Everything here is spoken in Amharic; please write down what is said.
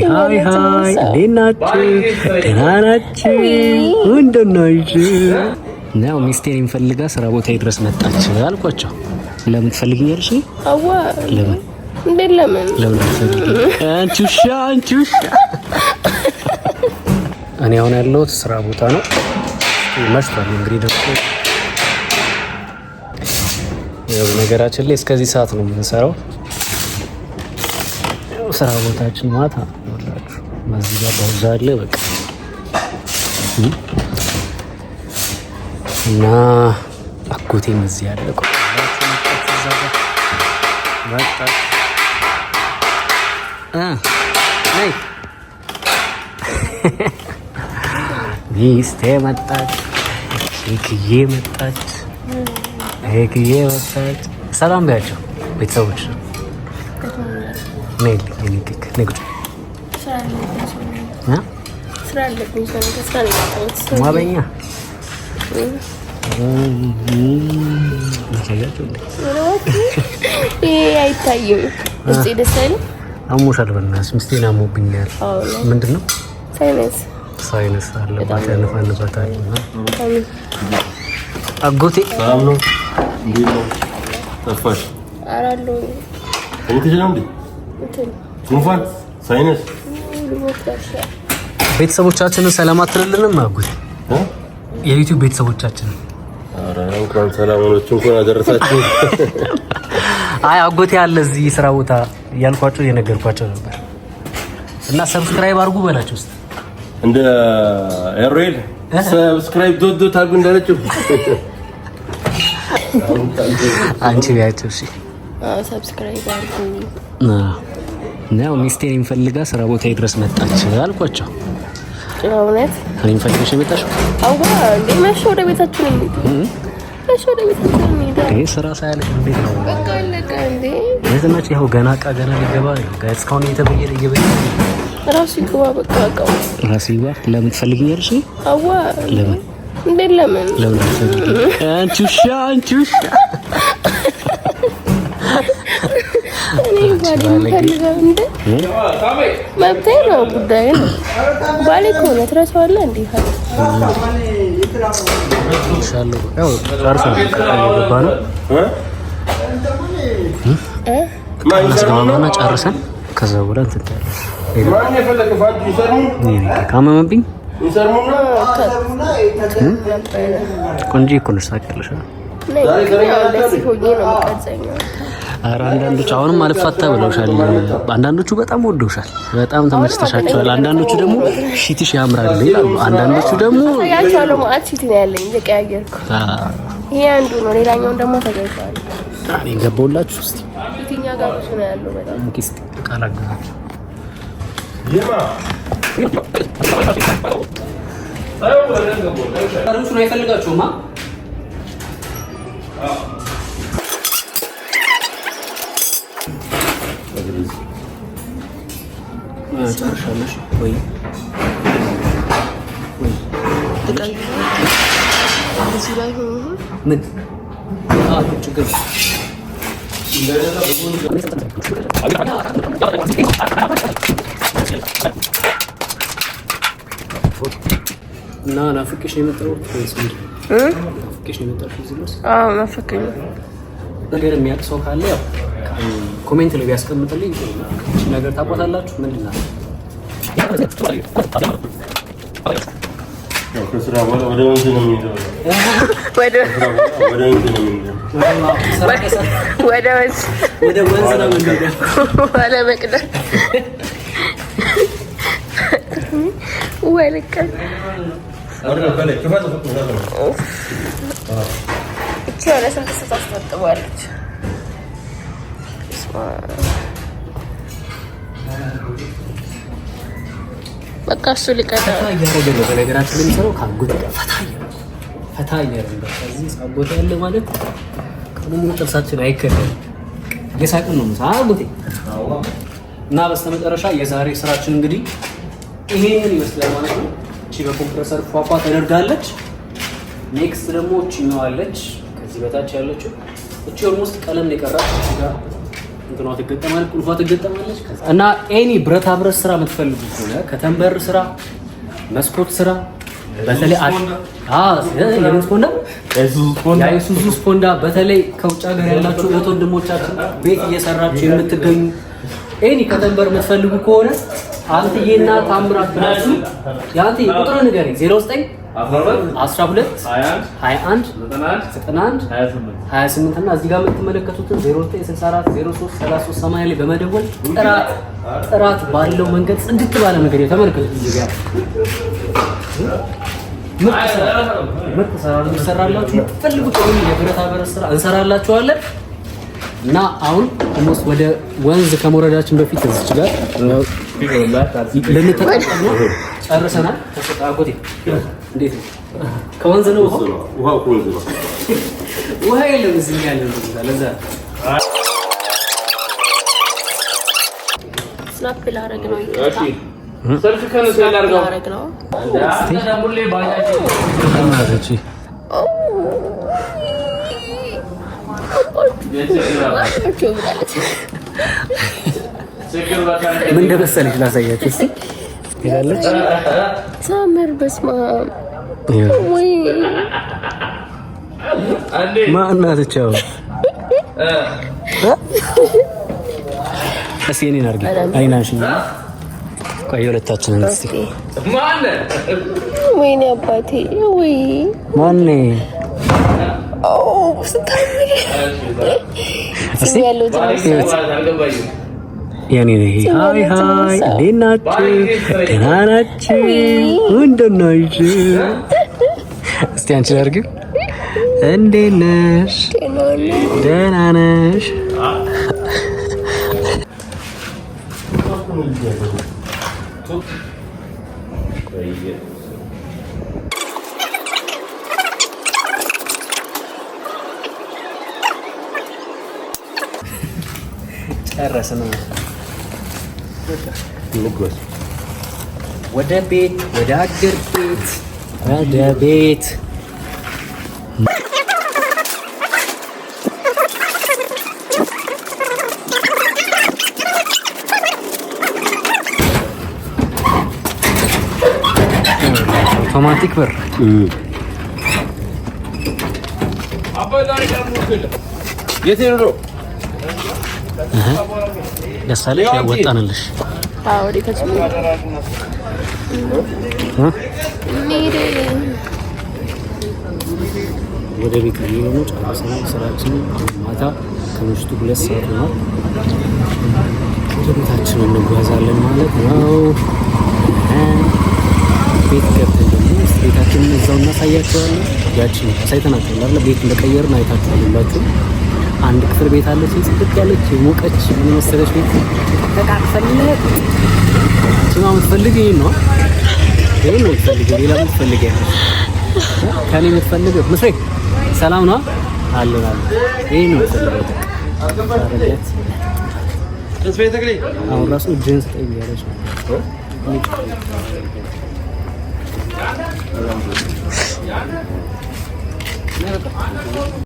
ሃይ ሃይ እንዴት ናችሁ? ደህና ናችሁ? እንደት ናችሁ? ነው ሚስቴን ፈልጋ ስራ ቦታ ድረስ መጣች አልኳቸው። ለምን ትፈልጊኛለሽ? አዋ ለምን እንዴ? ለምን አንቺ ውሻ እኔ አሁን ያለሁት ስራ ቦታ ነው። መሽቷል እንግዲህ ደግሞ ያው ነገራችን ላይ እስከዚህ ሰዓት ነው የምንሰራው። ስራ ቦታችን ማታ ወላችሁ ማዚጋ ባዛለ በቃ እና አጎቴም እዚህ ያለ እኮ ነይ ሚስቴ መጣች፣ ሄክዬ መጣች፣ ሄክዬ መጣች። ሰላም ቢያቸው ቤተሰቦች ነይ ማበኛ አይታይም። እዚህ ደስ አይልም። አሞሻል በእናትሽ። ሚስቴን አሞብኛል። ምንድን ነው? ሳይነስ አለባት፣ ያነፋንበታል። አጎቴ ሰላም ነው? እንዴት ነው? ጠፋሽ? አራሎ ጉንፋን ሳይነስ ቤተሰቦቻችንን ሰላም አትልልንም? አጎቴ የዩቲዩብ ቤተሰቦቻችንን ኧረ እንኳን ሰላም ሆኖች እንኳን አደረሳችሁ። አይ አጎቴ አለ እዚህ ስራ ቦታ እያልኳቸው እየነገርኳቸው ነበር። እና ሰብስክራይብ አድርጉ በላቸው እስኪ እንደ ኤሮኤል ሰብስክራይብ ዶዶ ታጉ እንዳለችው አንቺ ቢያቸው እሺ ሰብስክራይብ አድርጉ። ነው ሚስቴን ፈልጋ ስራ ቦታ ድረስ መጣች አልኳቸው። እውነት እኔን ፈልገሽ መጣሽው? አዋ እንዴ መሽ ወደ ቤታችን እንዴ ስራ ሳያለሽ እንዴት ነው? በቃ ለቃ እንዴ ለዘመች ይኸው ገና ሊገባ ነው። ጋር እስካሁን እየተበየለ ራሱ ይገባ። በቃ አቃው ራሱ ይገባ። ለምን ትፈልጊኛለሽ? አዋ ለምን እንዴ? ለምን አንቺ ውሻ እኔ ባሌ ፈልጋው እንዴ መብቴ ነው፣ ጉዳይ ነው። ባሌ ከሆነ ትረሳዋለህ እንዴ? ኢንሻአላህ ያው ጨርሰን ገባ ነው ማስገባና ጨርሰን ከዛ በኋላ እንትን ማን የፈለከ ፋንቱ ይሰርሙ ካመመብኝ ይሰርሙና ቆንጆ እኮ ነው ሳቀለሽ ኧረ አንዳንዶቹ አሁንም አልፋታ ብለውሻል። አንዳንዶቹ በጣም ወደውሻል፣ በጣም ተመችተሻቸዋል። አንዳንዶቹ ደግሞ ሺትሽ ያምራል ይላሉ። አንዳንዶቹ ደግሞ ያቻለው ማለት ሺት ነው ያለኝ እየቀያየርኩ ይሄ አንዱ ነው። ሌላኛውን ደግሞ ተገይቷል። እኔ ገባውላችሁ እስቲ የትኛ ጋር ነው ያለው? በጣም ኪስ ካላጋችሁ ይማ አሩስ ነው ይፈልጋችሁማ ጨርሻለሽ ወይ? ምን ችግር እና ናፍቄሽ ነው የመጣሁት ወይስ ምንድን ነው? ናፍቄሽ ነው የመጣሁት እዚህ ድረስ? አዎ ናፍቄኝ ነገር የሚያውቅ ሰው ካለ ያው ኮሜንት ላይ ቢያስቀምጥልኝ እቺ ነገር ታውቃላችሁ ምንድን ነው? ያው ከስራ በኋላ ወደ ወንዝ ነው የሚሄደው። ወደ ወንዝ ነው የሚሄደው። ወደ ወንዝ ነው የሚሄደው። ወደ መቅደስ ወልቀ እቺ ወደ ስንት ሰዓት ታስጠጥባለች? በቃ እሱ ሊቀጣ ያረጋግጥ በነገራችን ላይ የሚሰራው ካጎት ጋር ፈታ እያለ ከዚህ አጎት ያለ ማለት ከሙሉ ጥርሳችን አይከደም የሳቅን ነው ሳጎቴ እና በስተመጨረሻ የዛሬ ስራችን እንግዲህ ይሄንን ይመስላል ማለት ነው። እቺ በኮምፕረሰር ፏፏ ተደርጋለች። ኔክስት ደግሞ እቺ ነው አለች ከዚህ በታች ያለችው እቺ ኦልሞስት ቀለም የቀራት እቺ ጋር እንትኗ ትገጠማለች፣ ቁልፏ ትገጠማለች። እና ኤኒ ብረታ ብረት ስራ የምትፈልጉ ከሆነ ከተንበር ስራ፣ መስኮት ስራ በተለይ የሱዙ ስፖንዳ በተለይ ከውጭ ሀገር ያላችሁ እህት ወንድሞቻችን ቤት እየሰራችሁ የምትገኙ ኤኒ ከተንበር የምትፈልጉ ከሆነ አንትዬና ታምራት ብላችሁ የአንተ ቁጥር ንገረኝ 09 12 21 91 28 እና እዚህ ጋር የምትመለከቱትን 0964 03 33 80 ላይ በመደወል ጥራት ባለው መንገድ ጽድት ባለ መንገድ ተመልከቱ። እዚህ ጋር ምርጥ ስራ እንሰራላችሁ። የምትፈልጉት የብረታ ብረት ስራ እንሰራላችኋለን። እና አሁን ኦልሞስት ወደ ወንዝ ከመውረዳችን በፊት እዚች ጋር ልንተጣጣም ነው። ጨርሰናል። ተሰጣጎቴ እንዴት ነው? ከወንዝ ነው ውሃው ከወንዝ ነው። ውሃ የለም እዚህ ያለው ለዛ ስናፕ ላረግ ነው። እሺ ሰልፍ ከነስ ያላርጋው ነው። ሙሌ ባጃጅ እናዘች ምን እንደመሰለሽ ላሳያችሁ እስቲ። ይላለች ሳመር በስማ ወይ ማናትቻው እስቲ እኔን አድርጊ አይናሽኝ። ቆይ የሁለታችንን እስቲ ማን ወይኔ አባቴ ወይ ማን እስቲ ያለው ያኔ ነይ ሃይ ሃይ እንዴት ናችሁ? ደህና ናችሁ? እንደት ናችሁ? እስቲ አንቺ አድርጊው። እንዴት ነሽ? ደህና ነሽ? ጨረስን። ወደ ቤት ወደ አገር ቤት ወደ ቤት አውቶማቲክ በር ደስ አለሽ? ያወጣንልሽ ወደ ቤት ሊሆኑ ጨርሰናል ስራችንን። ማታ ከምሽቱ 2 ሰዓት ነው። ወደ ቤታችን እንጓዛለን ማለት ነው። ቤት ገብተን ደግሞ ቤታችንን እዛው እናሳያቸዋለን። ያችን ሳይተናቸዋል አይደል? ቤት እንደቀየርን አይታችኋላችሁ። አንድ ክፍል ቤት አለች፣ ጽድቅ ያለች ሞቀች ምን መሰለሽ ቤት ተቃቅፈልለት ስማ የምትፈልግ ይሄን ነው የምትፈልግ ሌላ የምትፈልግ ከኔ የምትፈልግ ምስሬ ሰላም ነው አለን ይሄን ነው የምትፈልግ አሁን ራሱ እጅህን ስጠኝ ያለች ነው